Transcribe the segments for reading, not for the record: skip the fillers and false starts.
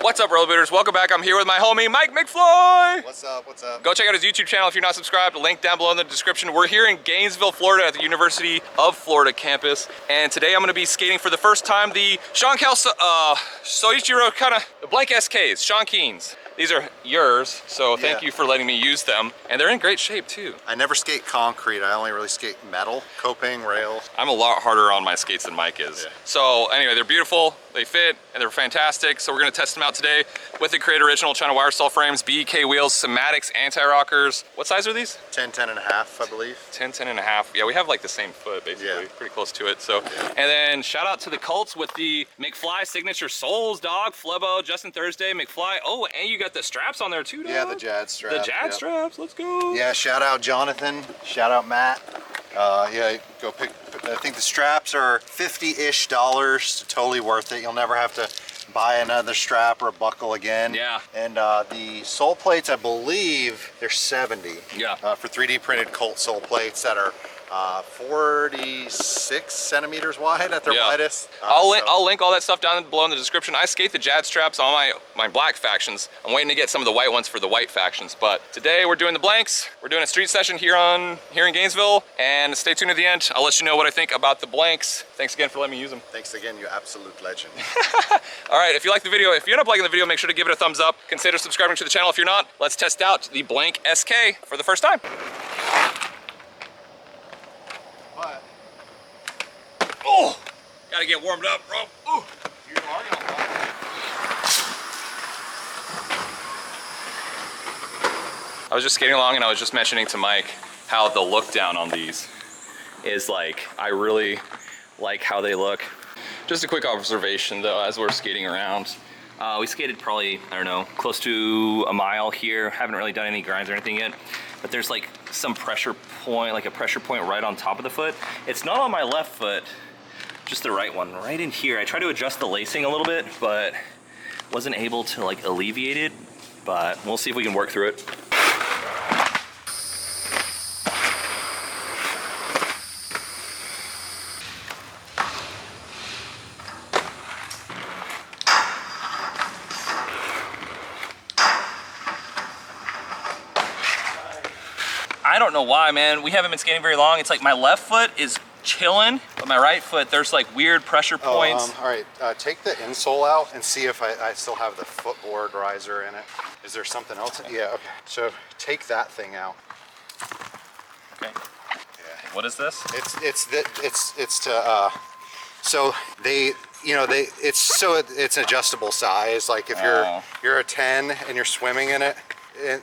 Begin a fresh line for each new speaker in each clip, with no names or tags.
What's up, rollerbladers? Welcome back. I'm here with my homie, Mike McFly.
What's up, what's up?
Go check out his YouTube channel if you're not subscribed. Link down below in the description. We're here in Gainesville, Florida at the University of Florida campus. And today I'm gonna be skating for the first time the Soichiro kind of, the blank SKs, Sean Keen's. These are yours, so thank you for letting me use them. And they're in great shape too.
I never skate concrete, I only really skate metal, coping, rails.
I'm a lot harder on my skates than Mike is.
Yeah.
So anyway, they're beautiful, they fit, and they're fantastic. So we're gonna test them out today with the Create Original China wire stall frames, BEK wheels, Somatics, anti-rockers. What size are these?
10, 10 and a half, I believe.
10, 10 and a half. Yeah, we have like the same foot basically, pretty close to it. So, and then shout out to the Colts with the McFly signature soles, dog, Flebo, Justin Thursday, McFly. Oh, and you got the straps on there too, dog.
Yeah, the Jad straps.
The Jad straps, let's go.
Yeah, shout out Jonathan, shout out Matt. Yeah, go pick, I think the straps are $50-ish, totally worth it. You'll never have to buy another strap or a buckle again.
Yeah.
And the sole plates, I believe they're 70.
Yeah.
For 3D printed Colt sole plates that are 46 centimeters wide at their widest.
I'll link all that stuff down below in the description. I skate the Jad straps on my black factions. I'm waiting to get some of the white ones for the white factions. But today we're doing the blanks. We're doing a street session here in Gainesville. And stay tuned to the end. I'll let you know what I think about the blanks. Thanks again for letting me use them.
Thanks again, you absolute legend.
All right, if you like the video, if you end up liking the video, make sure to give it a thumbs up. Consider subscribing to the channel if you're not. Let's test out the blank SK for the first time. Oh, gotta get warmed up, bro. Ooh.
You are gonna love it.
I was just skating along and I was just mentioning to Mike how the look down on these is like, I really like how they look. Just a quick observation though, as we're skating around. We skated probably, I don't know, close to a mile here. Haven't really done any grinds or anything yet, but there's like some pressure point, like a pressure point right on top of the foot. It's not on my left foot, just the right one, right in here. I tried to adjust the lacing a little bit, but wasn't able to like alleviate it, but we'll see if we can work through it. I don't know why, man. We haven't been skating very long. It's like my left foot is chilling, but my right foot, there's like weird pressure points.
All right, take the insole out and see if I still have the footboard riser in it. Is there something else? Yeah, okay. So take that thing out.
Okay.
Yeah.
What is this?
It's to so they, you know, it's an adjustable size. Like if you're a 10 and you're swimming in it,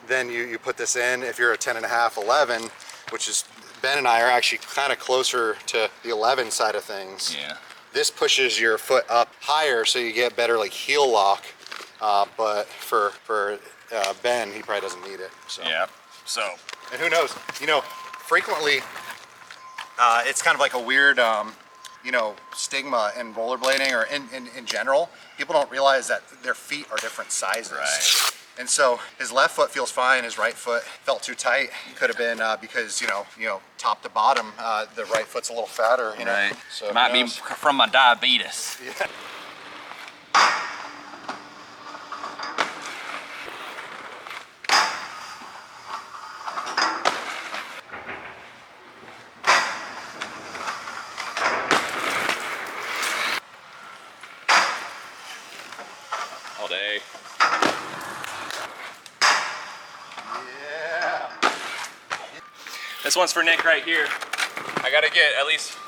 then you put this in. If you're a 10 and a half, 11, which is, Ben and I are actually kind of closer to the 11 side of things.
Yeah. This
pushes your foot up higher so you get better like heel lock. But for Ben, he probably doesn't need it. So.
Yeah. So.
And who knows? You know, frequently it's kind of like a weird, you know, stigma in rollerblading or in general. People don't realize that their feet are different sizes.
Right.
And so his left foot feels fine, his right foot felt too tight. Could have been because, you know, top to bottom, the right foot's a little fatter, you know.
Right.
So
might be from my diabetes.
Yeah.
All day. This one's for Nick right here. I gotta get at least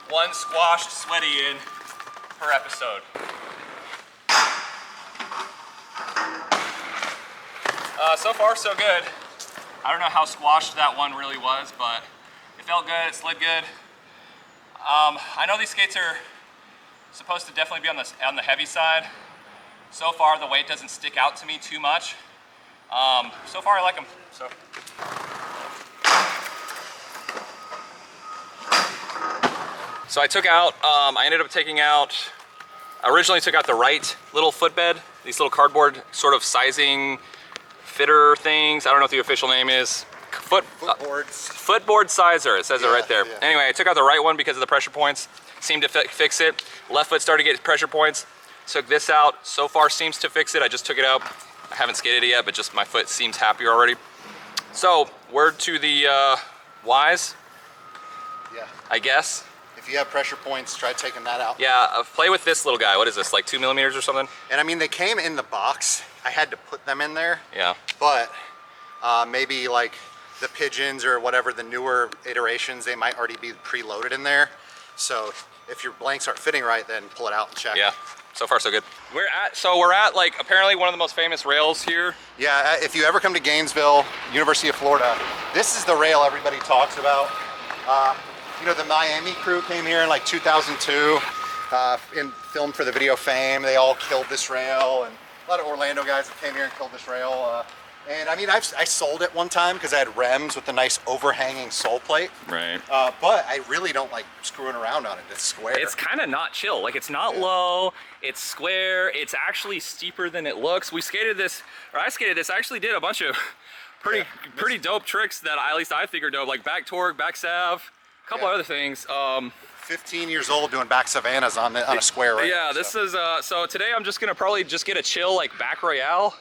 one squashed sweaty in per episode. So far, so good. I don't know how squashed that one really was, but it felt good, it slid good. I know these skates are supposed to definitely be on the heavy side. So far, the weight doesn't stick out to me too much. So far, I like them. So. So I took out, I ended up taking out, originally took out the right little footbed, these little cardboard sort of sizing fitter things. I don't know what the official name is. Footboard sizer, it says it right there.
Yeah.
Anyway, I took out the right one because of the pressure points. Seemed to fix it. Left foot started to get pressure points. Took this out. So far seems to fix it. I just took it out. I haven't skated it yet, but just my foot seems happier already. So, word to the wise,
Yeah.
I guess.
If you have pressure points, try taking that out.
Yeah, play with this little guy. What is this, like 2 millimeters or something?
And I mean, they came in the box. I had to put them in there.
Yeah.
But maybe like the pigeons or whatever, the newer iterations, they might already be preloaded in there. So if your blanks aren't fitting right, then pull it out and check.
Yeah, so far so good. We're at like apparently one of the most famous rails here.
Yeah, if you ever come to Gainesville, University of Florida, this is the rail everybody talks about. You know, the Miami crew came here in like 2002 and filmed for the video Fame. They all killed this rail, and a lot of Orlando guys that came here and killed this rail. And I mean, I sold it one time because I had rems with a nice overhanging sole plate.
Right.
But I really don't like screwing around on it. It's square.
It's kind of not chill. Like, it's not low, it's square, it's actually steeper than it looks. We skated this, or I skated this, I actually did a bunch of pretty dope tricks that at least I figured dope, like back torque, back salve, a couple other things.
15 years old doing back savannas on a square rail.
Yeah, this is, so today I'm just gonna probably just get a chill, like back royale.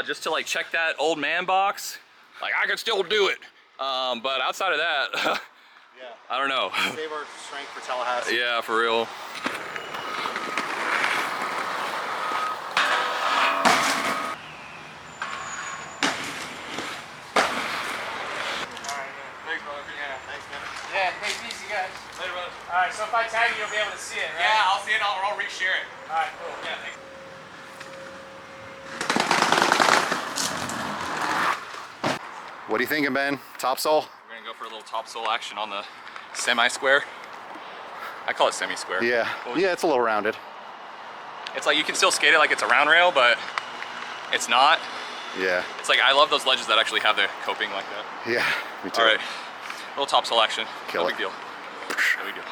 Just to like check that old man box. Like, I can still do it. But outside of that,
Yeah.
I don't know.
Save our strength for Tallahassee.
Yeah, for real. Thanks, brother.
Thanks, man.
Yeah, take it easy, guys.
Later, brother.
All right, so if I tag you, you'll be able to see it, right?
Yeah, I'll see it. I'll reshare it.
All right, cool.
Yeah, thanks.
What are you thinking, Ben? Topsole?
We're gonna go for a little topsole action on the semi-square. I call it semi-square.
Yeah. Yeah, it's a little rounded.
It's like you can still skate it like it's a round rail, but it's not.
Yeah.
It's like, I love those ledges that actually have the coping like that.
Yeah, me too.
All right, little topsole action.
Kill
no
it.
big deal. No big deal.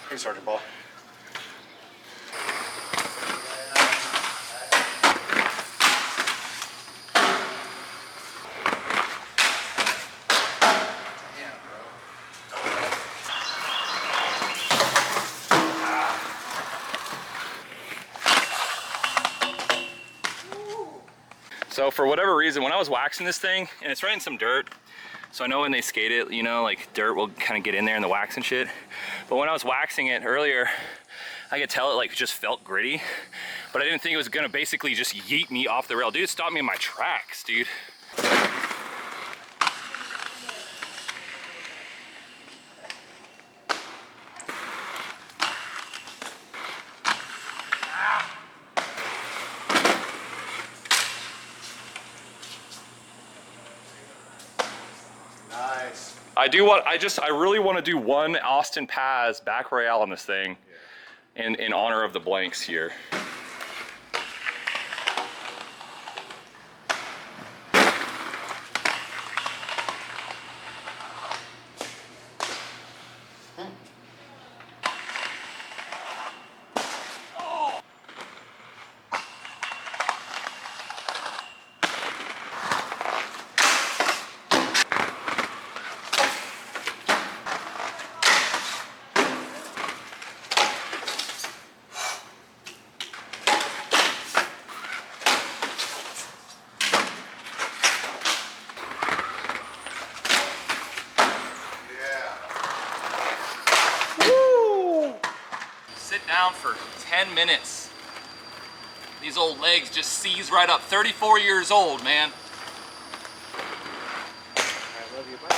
Hey, Sergeant Ball.
So for whatever reason, when I was waxing this thing, and it's right in some dirt, so I know when they skate it, you know, like dirt will kind of get in there in the wax and shit. But when I was waxing it earlier, I could tell it like just felt gritty, but I didn't think it was gonna basically just yeet me off the rail. Dude, it stopped me in my tracks, dude.
Nice.
I really want to do one Austin Paz back royale on this thing in honor of the blanks here. Sit down for 10 minutes. These old legs just seize right up. 34 years old, man.
I love you, buddy.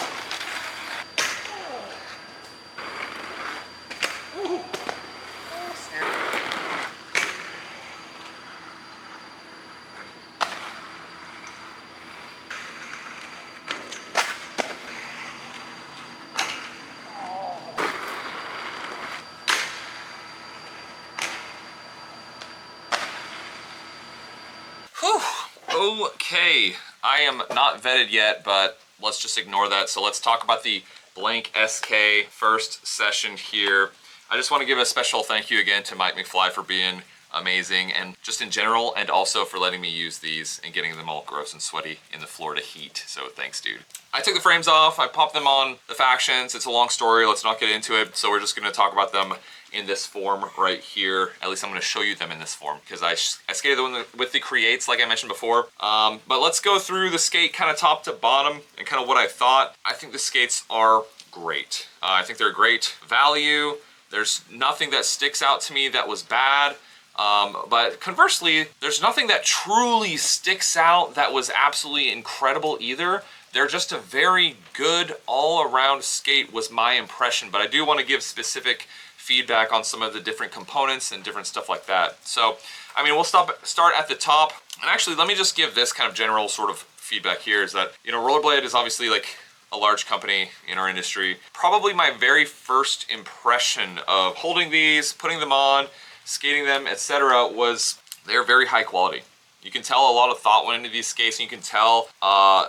Okay, I am not vetted yet, but let's just ignore that. So let's talk about the blank SK first session here. I just want to give a special thank you again to Mike McFly for being amazing, and just in general, and also for letting me use these and getting them all gross and sweaty in the Florida heat. So thanks, dude. I took the frames off, I popped them on the Factions. It's a long story, let's not get into it. So we're just gonna talk about them in this form right here. At least I'm gonna show you them in this form, because I skated the one with the Creates, like I mentioned before. But let's go through the skate kind of top to bottom and kind of what I thought. I think the skates are great. I think they're great value. There's nothing that sticks out to me that was bad. But conversely, there's nothing that truly sticks out that was absolutely incredible either. They're just a very good all-around skate was my impression, but I do want to give specific feedback on some of the different components and different stuff like that. So, I mean, we'll start at the top. And actually, let me just give this kind of general sort of feedback here is that, you know, Rollerblade is obviously like a large company in our industry. Probably my very first impression of holding these, putting them on, skating them, etc. was they're very high quality. You can tell a lot of thought went into these skates, and you can tell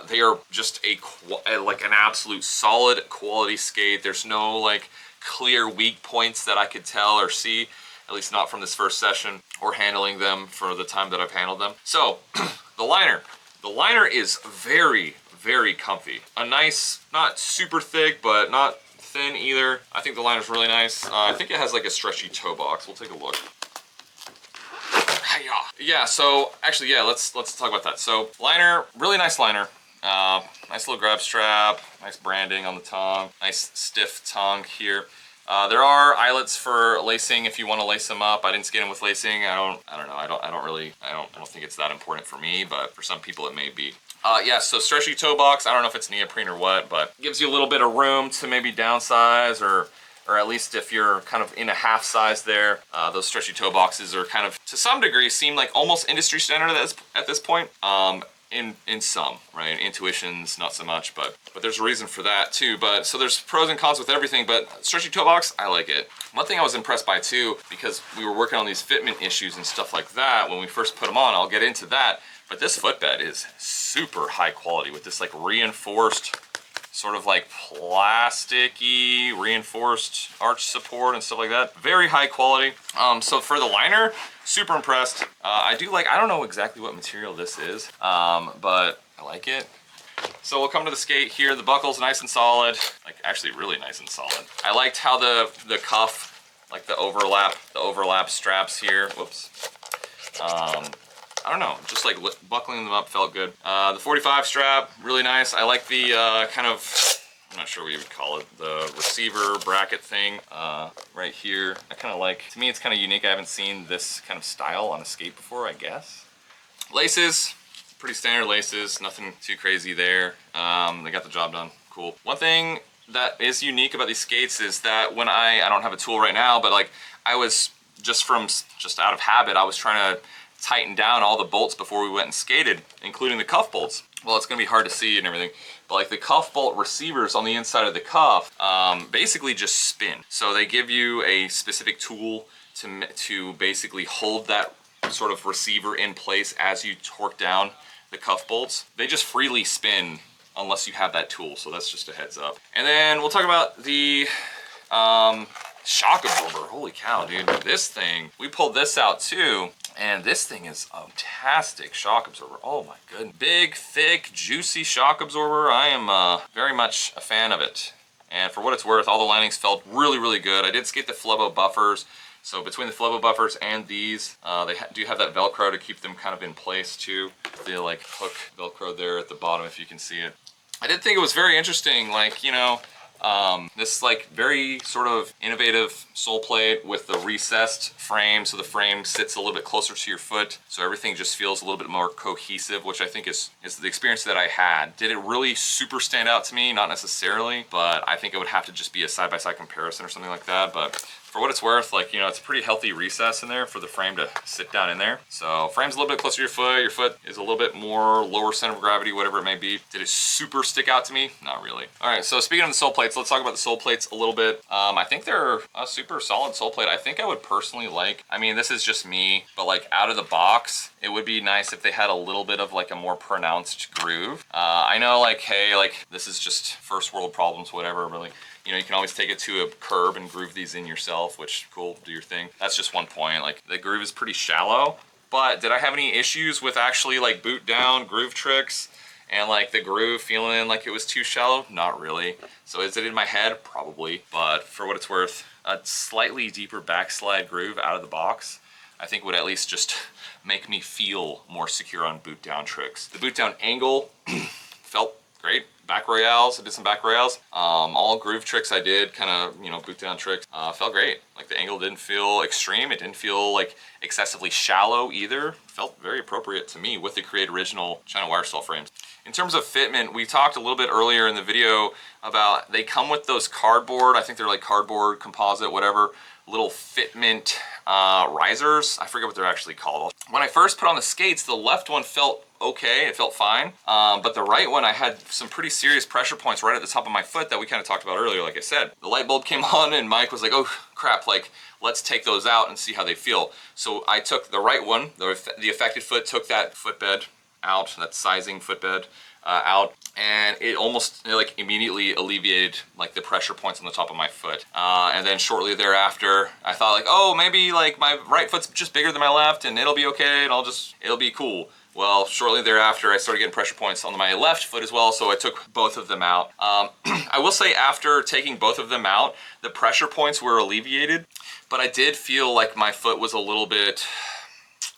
they are just like an absolute solid quality skate. There's no like clear weak points that I could tell or see, at least not from this first session or handling them for the time that I've handled them. So the liner is very, very comfy. A nice, not super thick, but not thin either. I think the liner's really nice. I think it has like a stretchy toe box. We'll take a look. Yeah, so actually, yeah, let's talk about that. So liner, really nice liner. Nice little grab strap, nice branding on the tongue, nice stiff tongue here. There are eyelets for lacing if you want to lace them up. I didn't skate them with lacing. I don't know. I don't think it's that important for me, but for some people it may be. Yeah, so stretchy toe box. I don't know if it's neoprene or what, but gives you a little bit of room to maybe downsize, or at least if you're kind of in a half size there. Those stretchy toe boxes are kind of, to some degree, seem like almost industry standard at this point. In some, right? Intuitions, not so much, but there's a reason for that too. But so there's pros and cons with everything, but stretchy toe box, I like it. One thing I was impressed by too, because we were working on these fitment issues and stuff like that when we first put them on, I'll get into that, but this footbed is super high quality with this like reinforced, sort of like plasticky reinforced arch support and stuff like that. Very high quality. So for the liner, super impressed. I don't know exactly what material this is, but I like it. So we'll come to the skate here. The buckle's nice and solid, like actually really nice and solid. I liked how the cuff, like the overlap straps here, whoops. I don't know, just like buckling them up felt good. The 45 strap, really nice. I like the kind of, I'm not sure what you would call it, the receiver bracket thing right here. I kind of like, to me it's kind of unique. I haven't seen this kind of style on a skate before, I guess. Laces, pretty standard laces, nothing too crazy there. They got the job done, cool. One thing that is unique about these skates is that when I don't have a tool right now, but like I was just out of habit, I was trying to tighten down all the bolts before we went and skated, including the cuff bolts. Well, it's gonna be hard to see and everything, but like the cuff bolt receivers on the inside of the cuff basically just spin. So they give you a specific tool to basically hold that sort of receiver in place as you torque down the cuff bolts. They just freely spin unless you have that tool, so that's just a heads up. And then we'll talk about the shock absorber. Holy cow, dude. This thing, we pulled this out too, and this thing is a fantastic shock absorber. Oh my goodness. Big, thick, juicy shock absorber. I am very much a fan of it. And for what it's worth, all the landings felt really, really good. I did skate the Flebo buffers. So between the Flebo buffers and these, they do have that Velcro to keep them kind of in place too. The like hook Velcro there at the bottom, if you can see it. I did think it was very interesting, like, you know, this like very sort of innovative sole plate with the recessed frame, so the frame sits a little bit closer to your foot, so everything just feels a little bit more cohesive, which I think is the experience that I had. Did it really super stand out to me? Not necessarily, but I think it would have to just be a side-by-side comparison or something like that. But For what it's worth, like, you know, it's a pretty healthy recess in there for the frame to sit down in there. So frame's a little bit closer to your foot is a little bit more lower center of gravity, whatever it may be. Did it super stick out to me? Not really. All right, so speaking of the sole plates, let's talk about the sole plates a little bit. I think they're a super solid sole plate. I think I would personally like, I mean, this is just me, but like out of the box, it would be nice if they had a little bit of like a more pronounced groove. I know, like, hey, like this is just first world problems, whatever, but like, you know, you can always take it to a curb and groove these in yourself, which cool, do your thing. That's just one point. Like the groove is pretty shallow, but did I have any issues with actually like boot down groove tricks and like the groove feeling like it was too shallow? Not really. So is it in my head? Probably. But for what it's worth, a slightly deeper backslide groove out of the box, I think would at least just make me feel more secure on boot down tricks. The boot down angle felt great. Back royales, I did some back royales. All groove tricks I did, kind of, you know, boot down tricks, felt great. Like the angle didn't feel extreme. It didn't feel like excessively shallow either. Felt very appropriate to me with the Create Original China wire stall frames. In terms of fitment, we talked a little bit earlier in the video about they come with those cardboard, I think they're like cardboard, composite, whatever, little fitment risers. I forget what they're actually called. When I first put on the skates, the left one felt okay, it felt fine, but the right one, I had some pretty serious pressure points right at the top of my foot that we kind of talked about earlier. Like I said, the light bulb came on and Mike was like, oh crap, like let's take those out and see how they feel. So I took the right one, the affected foot, took that footbed out, that sizing footbed out, and it almost like immediately alleviated like the pressure points on the top of my foot. And then shortly thereafter, I thought like, oh, maybe like my right foot's just bigger than my left and it'll be okay and it'll be cool. Well, shortly thereafter, I started getting pressure points on my left foot as well, so I took both of them out. I will say after taking both of them out, the pressure points were alleviated, but I did feel like my foot was a little bit,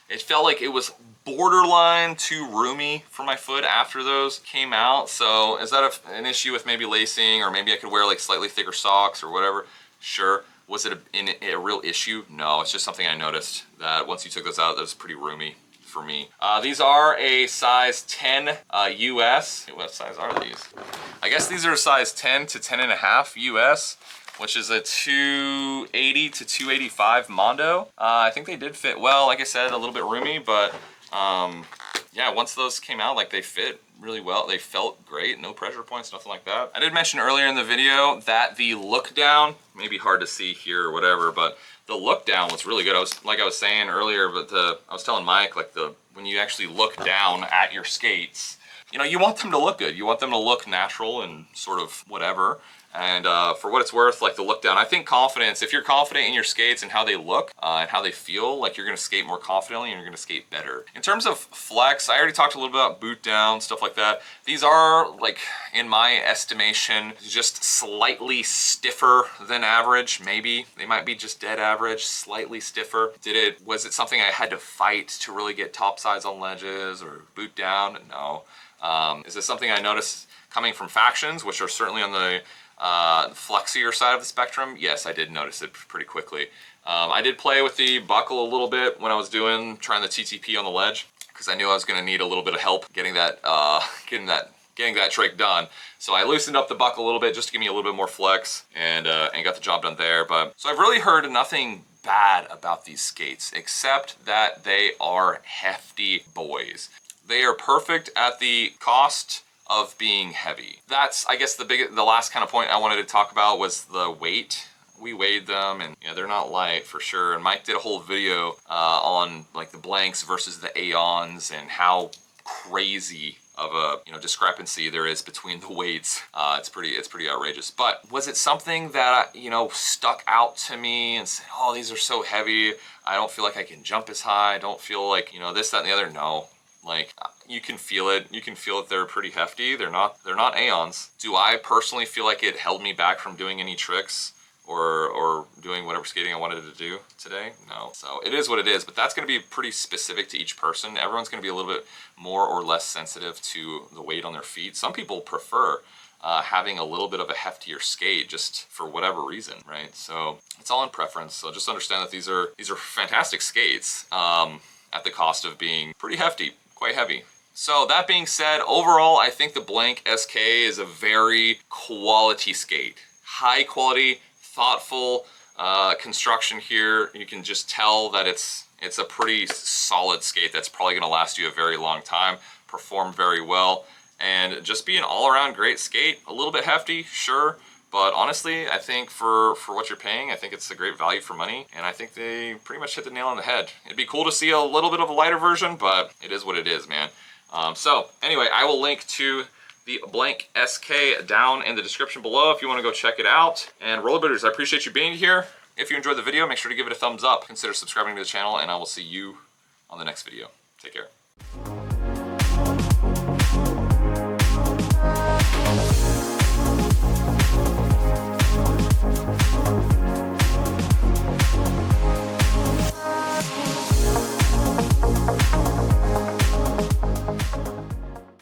it felt like it was borderline too roomy for my foot after those came out. So is that an issue with maybe lacing, or maybe I could wear like slightly thicker socks or whatever? Sure. Was it a real issue? No, it's just something I noticed that once you took those out, that was pretty roomy for me. These are a size 10 US. What size are these? I guess these are a size 10 to 10.5 US, which is a 280 to 285 Mondo. I think they did fit well, like I said, a little bit roomy, but yeah, once those came out, like they fit really well. They felt great, no pressure points, nothing like that. I did mention earlier in the video that the look down, maybe hard to see here or whatever, but the look down was really good. I was saying earlier, but I was telling Mike, like when you actually look down at your skates, you know, you want them to look good. You want them to look natural and sort of whatever. And for what it's worth, like the look down, I think confidence, if you're confident in your skates and how they look and how they feel, like you're gonna skate more confidently and you're gonna skate better. In terms of flex, I already talked a little bit about boot down, stuff like that. These are, like, in my estimation, just slightly stiffer than average, maybe. They might be just dead average, slightly stiffer. Was it something I had to fight to really get top sides on ledges or boot down? No. Is this something I noticed coming from Factions, which are certainly on the flexier side of the spectrum? Yes, I did notice it pretty quickly. I did play with the buckle a little bit when I was trying the TTP on the ledge, because I knew I was going to need a little bit of help getting that trick done. So I loosened up the buckle a little bit just to give me a little bit more flex, and got the job done there. But so I've really heard nothing bad about these skates, except that they are hefty boys. They are perfect at the cost of being heavy. That's, I guess, the last kind of point I wanted to talk about was the weight. We weighed them, and yeah, they're not light for sure. And Mike did a whole video on like the blanks versus the Aeons and how crazy of a discrepancy there is between the weights. It's pretty outrageous. But was it something that stuck out to me and said, oh, these are so heavy, I don't feel like I can jump as high, I don't feel like this, that, and the other? No. Like, you can feel it. You can feel that they're pretty hefty. They're not Aeons. Do I personally feel like it held me back from doing any tricks or doing whatever skating I wanted to do today? No. So it is what it is, but that's going to be pretty specific to each person. Everyone's going to be a little bit more or less sensitive to the weight on their feet. Some people prefer having a little bit of a heftier skate just for whatever reason, right? So it's all in preference. So just understand that these are fantastic skates at the cost of being pretty hefty. Quite heavy. So that being said, overall, I think the Blank SK is a very quality skate. High quality, thoughtful, construction here. You can just tell that it's a pretty solid skate that's probably going to last you a very long time, perform very well, and just be an all-around great skate. A little bit hefty, sure, but honestly, I think for what you're paying, I think it's a great value for money, and I think they pretty much hit the nail on the head. It'd be cool to see a little bit of a lighter version, but it is what it is, man. So anyway, I will link to the blank SK down in the description below if you want to go check it out. And rollerbladers, I appreciate you being here. If you enjoyed the video, make sure to give it a thumbs up. Consider subscribing to the channel, and I will see you on the next video. Take care.